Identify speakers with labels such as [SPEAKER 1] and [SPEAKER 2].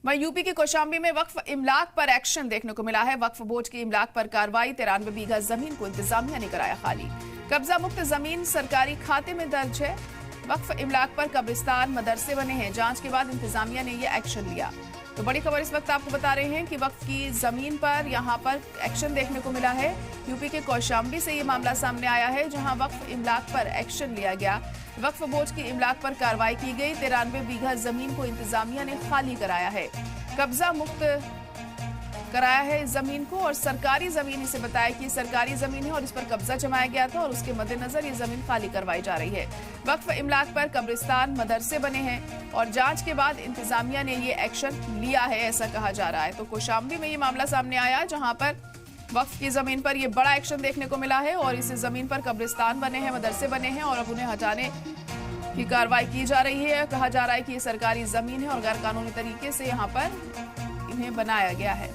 [SPEAKER 1] वहीं यूपी के कौशाम्बी में वक्फ इमलाक पर एक्शन देखने को मिला है। वक्फ बोर्ड की इमलाक पर कार्रवाई। 93 बीघा जमीन को इंतजामिया ने कराया खाली। कब्जा मुक्त जमीन सरकारी खाते में दर्ज है। वक्फ इमलाक पर कब्रिस्तान मदरसे बने हैं। जांच के बाद इंतजामिया ने यह एक्शन लिया। तो बड़ी खबर इस वक्त आपको बता रहे हैं कि वक्फ की जमीन पर यहां पर एक्शन देखने को मिला है। यूपी के कौशाम्बी से ये मामला सामने आया है, जहां वक्फ इमलाक पर एक्शन लिया गया। वक्फ बोर्ड की इमलाक पर कार्रवाई की गई। 93 बीघा जमीन को इंतजामिया ने खाली कराया है, कब्जा मुक्त कराया है इस जमीन को। और सरकारी जमीन, इसे बताया कि सरकारी जमीन है और इस पर कब्जा जमाया गया था और उसके मद्देनजर ये जमीन खाली करवाई जा रही है। वक्फ इमलाक पर कब्रिस्तान मदरसे बने हैं और जांच के बाद इंतजामिया ने ये एक्शन लिया है, ऐसा कहा जा रहा है। तो कौशाम्बी में ये मामला सामने आया, जहां पर वक्फ की जमीन पर यह बड़ा एक्शन देखने को मिला है और इस जमीन पर कब्रिस्तान बने हैं, मदरसे बने हैं और अब उन्हें हटाने की कार्रवाई की जा रही है। कहा जा रहा है कि ये सरकारी जमीन है और गैर कानूनी तरीके से यहाँ पर इन्हें बनाया गया है।